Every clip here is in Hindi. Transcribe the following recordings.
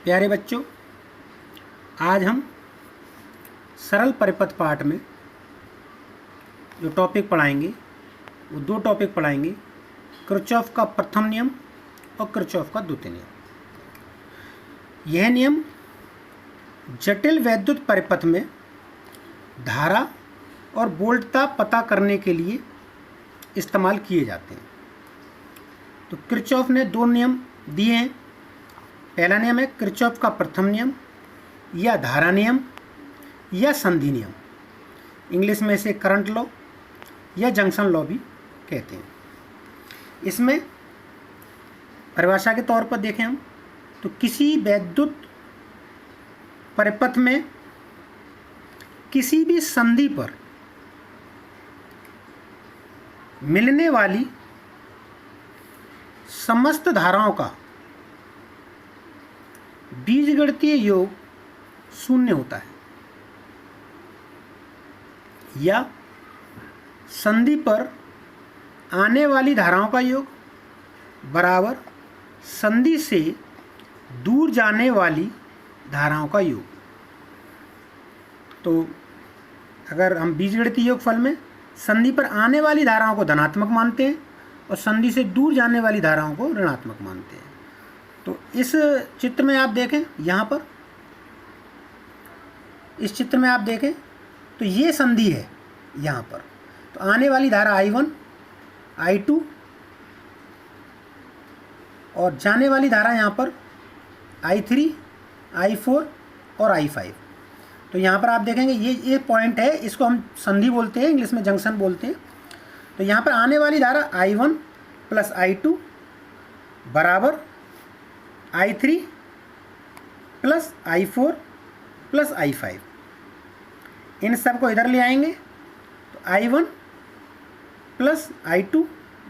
प्यारे बच्चों, आज हम सरल परिपथ पाठ में जो टॉपिक पढ़ाएंगे वो दो टॉपिक पढ़ाएंगे, किरचॉफ का प्रथम नियम और किरचॉफ का द्वितीय नियम। यह नियम जटिल वैद्युत परिपथ में धारा और वोल्टता पता करने के लिए इस्तेमाल किए जाते हैं। तो किरचॉफ ने दो नियम दिए हैं। पहला नियम है किरचॉफ का प्रथम नियम या धारा नियम या संधि नियम, इंग्लिश में इसे करंट लॉ या जंक्शन लॉ भी कहते हैं। इसमें परिभाषा के तौर पर देखें हम तो किसी वैद्युत परिपथ में किसी भी संधि पर मिलने वाली समस्त धाराओं का बीजगणितीय योग शून्य होता है, या संधि पर आने वाली धाराओं का योग बराबर संधि से दूर जाने वाली धाराओं का योग। तो अगर हम बीजगणितीय योगफल में संधि पर आने वाली धाराओं को धनात्मक मानते हैं और संधि से दूर जाने वाली धाराओं को ऋणात्मक मानते हैं। तो इस चित्र में आप देखें, यहाँ पर इस चित्र में आप देखें तो ये संधि है यहाँ पर। तो आने वाली धारा I1, I2 और जाने वाली धारा यहाँ पर I3, I4 और I5। तो यहाँ पर आप देखेंगे ये पॉइंट है, इसको हम संधि बोलते हैं, इंग्लिश में जंक्शन बोलते हैं। तो यहाँ पर आने वाली धारा I1 प्लस I2 बराबर I3 plus I4 plus I5। इन सब को इधर ले आएंगे तो I1 plus I2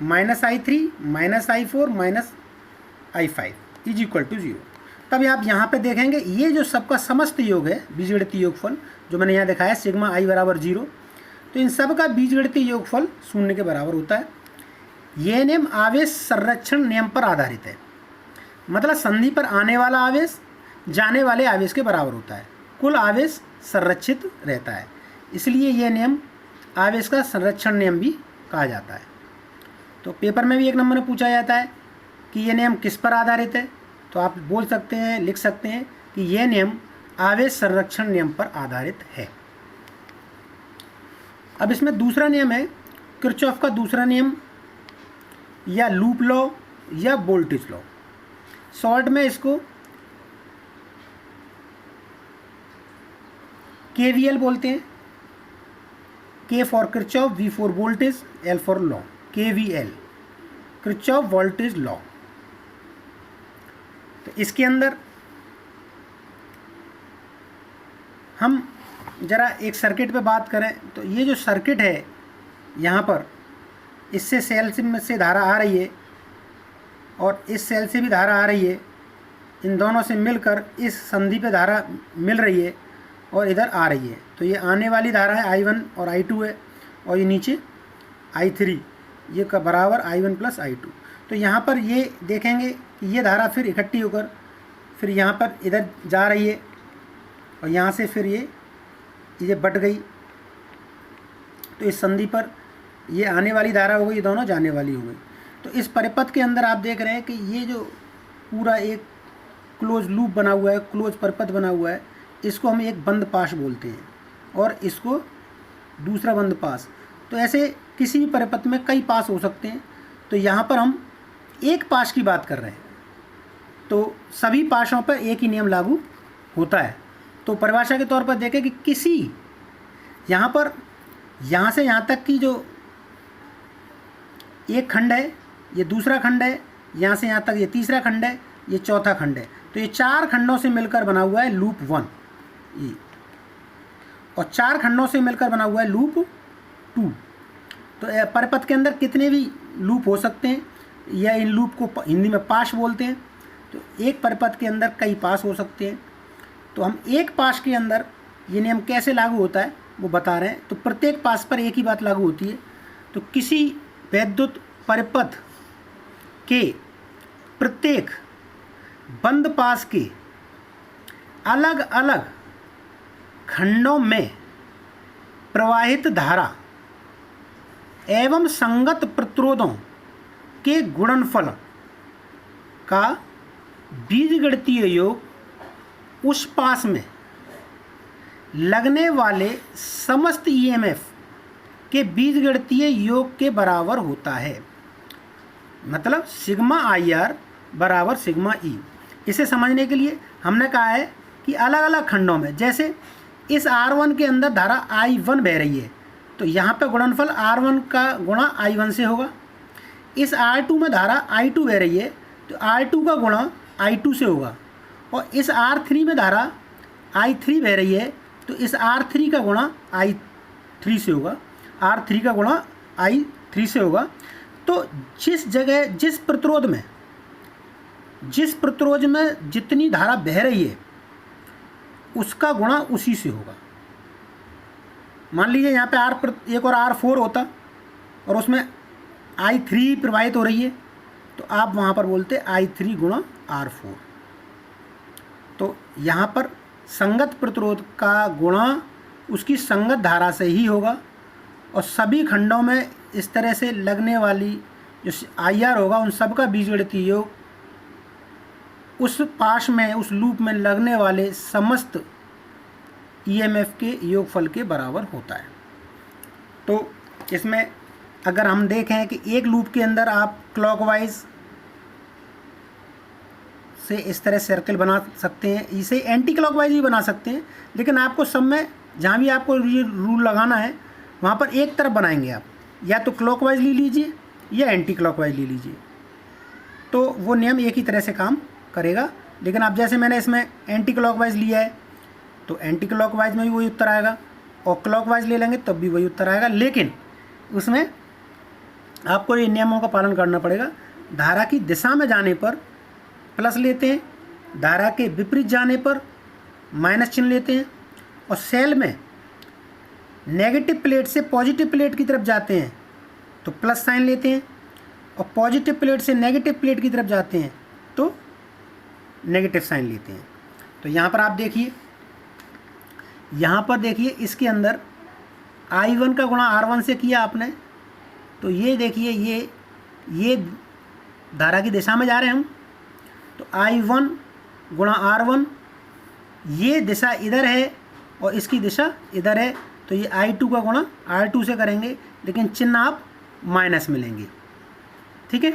minus I3 minus I4 minus I5 is equal to 0। तब आप यहाँ पे देखेंगे ये जो सबका समस्त योग है बीजगणितीय योगफल, जो मैंने यहाँ दिखाया सिग्मा I बराबर 0, तो इन सब का बीजगणितीय योगफल शून्य के बराबर होता है। यह नियम आवेश संरक्षण नियम पर आधारित है, मतलब संधि पर आने वाला आवेश जाने वाले आवेश के बराबर होता है, कुल आवेश संरक्षित रहता है। इसलिए यह नियम आवेश का संरक्षण नियम भी कहा जाता है। तो पेपर में भी एक नंबर में पूछा जाता है कि यह नियम किस पर आधारित है, तो आप बोल सकते हैं, लिख सकते हैं कि यह नियम आवेश संरक्षण नियम पर आधारित है। अब इसमें दूसरा नियम है किरचॉफ का दूसरा नियम या लूप लॉ या वोल्टेज लॉ। शॉर्ट में इसको KVL बोलते हैं, K for Kirchhoff, V for voltage, L for law, KVL, Kirchhoff voltage law. तो इसके अंदर हम जरा एक सर्किट पे बात करें तो ये जो सर्किट है यहाँ पर, इससे सेल से धारा आ रही है और इस सेल से भी धारा आ रही है, इन दोनों से मिलकर इस संधि पे धारा मिल रही है और इधर आ रही है। तो ये आने वाली धारा है I1 और I2 है, और ये नीचे I3, ये का बराबर I1 प्लस I2। तो यहाँ पर ये देखेंगे कि ये धारा फिर इकट्ठी होकर फिर यहाँ पर इधर जा रही है और यहाँ से फिर ये बट गई। तो इस संधि पर ये आने वाली धारा हो गई, ये दोनों जाने वाली हो गई। तो इस परिपथ के अंदर आप देख रहे हैं कि ये जो पूरा एक क्लोज लूप बना हुआ है, क्लोज परिपथ बना हुआ है, इसको हम एक बंद पाश बोलते हैं और इसको दूसरा बंद पास। तो ऐसे किसी भी परिपथ में कई पास हो सकते हैं। तो यहाँ पर हम एक पाश की बात कर रहे हैं, तो सभी पाशों पर एक ही नियम लागू होता है। तो परिभाषा के तौर पर देखें कि किसी यहाँ पर यहाँ से यहाँ तक की जो एक खंड है, ये दूसरा खंड है, यहाँ से यहाँ तक ये तीसरा खंड है, ये चौथा खंड है। तो ये चार खंडों से मिलकर बना हुआ है लूप 1 ये, और चार खंडों से मिलकर बना हुआ है लूप 2। तो परिपथ के अंदर कितने भी लूप हो सकते हैं, या इन लूप को हिंदी में पाश बोलते हैं। तो एक परिपथ के अंदर कई पास हो सकते हैं। तो हम एक पाश के अंदर ये नियम कैसे लागू होता है वो बता रहे हैं। तो प्रत्येक पास पर एक ही बात लागू होती है। तो किसी वैद्युत परिपथ के प्रत्येक बंद पास के अलग अलग खंडों में प्रवाहित धारा एवं संगत प्रतिरोधों के गुणनफल का बीजगणितीय योग उस पास में लगने वाले समस्त ईएमएफ के बीजगणितीय योग के बराबर होता है। मतलब सिग्मा आई आर बराबर सिग्मा ई। इसे समझने के लिए हमने कहा है कि अलग अलग खंडों में, जैसे इस R1 के अंदर धारा I1 बह रही है, तो यहाँ पे गुणनफल R1 का गुणा I1 से होगा। इस R2 में धारा I2 बह रही है, तो R2 का गुणा I2 से होगा। और इस R3 में धारा I3 बह रही है, तो इस R3 का गुणा I3 से होगा, R3 का गुणा I3 से होगा। तो जिस जगह जिस प्रतिरोध में जितनी धारा बह रही है उसका गुणा उसी से होगा। मान लीजिए यहाँ पे एक और R4 होता और उसमें I3 प्रवाहित हो रही है, तो आप वहाँ पर बोलते I3 गुणा R4। तो यहाँ पर संगत प्रतिरोध का गुणा उसकी संगत धारा से ही होगा। और सभी खंडों में इस तरह से लगने वाली जो IR होगा उन सब का बीजगणितीय योग उस पाश में, उस लूप में लगने वाले समस्त EMF के योगफल के बराबर होता है। तो इसमें अगर हम देखें कि एक लूप के अंदर आप क्लॉकवाइज से इस तरह सर्कल बना सकते हैं, इसे एंटी क्लॉकवाइज भी बना सकते हैं, लेकिन आपको सब में जहाँ भी आपको ये रूल लगाना है वहाँ पर एक तरफ बनाएंगे आप, या तो क्लॉकवाइज ले लीजिए या एंटी क्लॉकवाइज ले लीजिए, तो वो नियम एक ही तरह से काम करेगा। लेकिन अब जैसे मैंने इसमें एंटी क्लॉकवाइज लिया है तो एंटी क्लॉकवाइज में भी वही उत्तर आएगा, और क्लॉकवाइज ले लेंगे तब भी वही उत्तर आएगा। लेकिन उसमें आपको ये नियमों का पालन करना पड़ेगा। धारा की दिशा में जाने पर प्लस लेते हैं, धारा के विपरीत जाने पर माइनस चिन्ह लेते हैं, और सेल में नेगेटिव प्लेट से पॉजिटिव प्लेट की तरफ जाते हैं तो प्लस साइन लेते हैं, और पॉजिटिव प्लेट से नेगेटिव प्लेट की तरफ जाते हैं तो नेगेटिव साइन लेते हैं। तो यहाँ पर आप देखिए, यहाँ पर देखिए इसके अंदर I1 का गुणा R1 से किया आपने, तो ये देखिए ये धारा की दिशा में जा रहे हैं हम, तो I1 गुणा R1, ये दिशा इधर है और इसकी दिशा इधर है, तो ये I2 का गुणा R2 से करेंगे, लेकिन चिन्ह आप माइनस में लेंगे। ठीक है,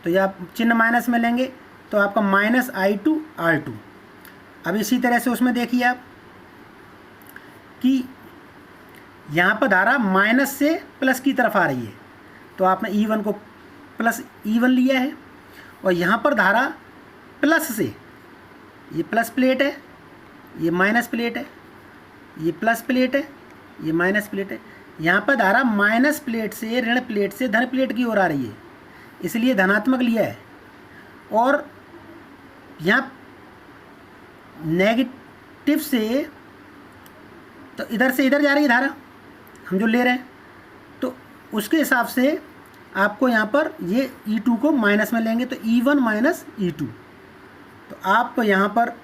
तो ये आप चिन्ह माइनस में लेंगे तो आपका माइनस I2 R2। अब इसी तरह से उसमें देखिए आप कि यहाँ पर धारा माइनस से प्लस की तरफ आ रही है, तो आपने E1 को प्लस E1 लिया है, और यहाँ पर धारा प्लस से, ये प्लस प्लेट है, ये माइनस प्लेट है, ये प्लस प्लेट है, ये माइनस प्लेट है। यहाँ पर धारा माइनस प्लेट से ऋण प्लेट से धन प्लेट की ओर आ रही है, इसलिए धनात्मक लिया है। और यहाँ नेगेटिव से, तो इधर से इधर जा रही है धारा हम जो ले रहे हैं, तो उसके हिसाब से आपको यहाँ पर ये E2 को माइनस में लेंगे, तो E1 माइनस E2। तो आप यहाँ पर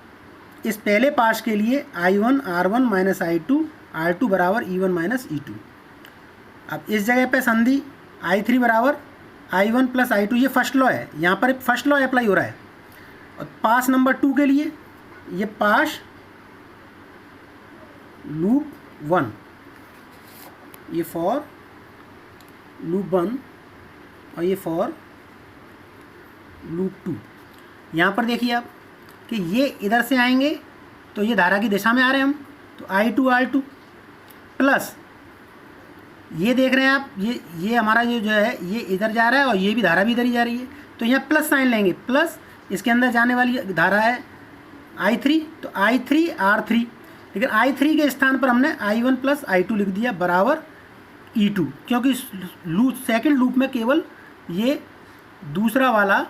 इस पहले पाश के लिए I1 R1 minus I2 R2 बराबर E1 माइनस E2। अब इस जगह पे संधि I3 बराबर I1 प्लस I2, ये फर्स्ट लॉ है, यहाँ पर फर्स्ट लॉ अप्लाई हो रहा है। और पास नंबर 2 के लिए ये पास लूप 1, ये फॉर लूप 1 और ये फॉर लूप 2। यहाँ पर देखिए आप कि ये इधर से आएंगे तो ये धारा की दिशा में आ रहे हैं हम, तो I2 R2 प्लस ये देख रहे हैं आप, ये हमारा जो है ये इधर जा रहा है और ये भी धारा भी इधर ही जा रही है, तो यहाँ प्लस साइन लेंगे, प्लस इसके अंदर जाने वाली धारा है I3, तो I3 R3, लेकिन I3 के स्थान पर हमने I1 प्लस I2 लिख दिया बराबर E2, क्योंकि सेकंड लूप में केवल ये दूसरा वाला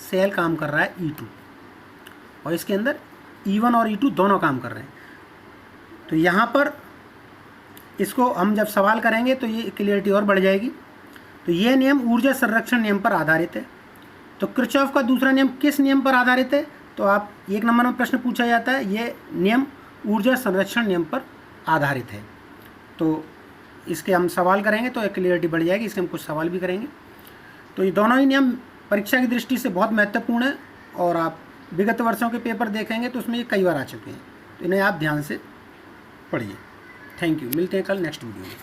सेल काम कर रहा है E2, और इसके अंदर E1 और E2 दोनों काम कर रहे हैं। तो यहाँ पर इसको हम जब सवाल करेंगे तो ये क्लियरिटी और बढ़ जाएगी। तो ये नियम ऊर्जा संरक्षण नियम पर आधारित है। तो किरचॉफ का दूसरा नियम किस नियम पर आधारित है? तो आप 1 नंबर में प्रश्न पूछा जाता है, ये नियम ऊर्जा संरक्षण नियम पर आधारित है। तो इसके हम सवाल करेंगे तो एक क्लियरिटी बढ़ जाएगी, इसके हम कुछ सवाल भी करेंगे। तो ये दोनों ही नियम परीक्षा की दृष्टि से बहुत महत्वपूर्ण है और आप विगत वर्षों के पेपर देखेंगे तो उसमें ये कई बार आ चुके हैं, तो इन्हें आप ध्यान से पढ़िए। थैंक यू, मिलते हैं कल नेक्स्ट वीडियो में।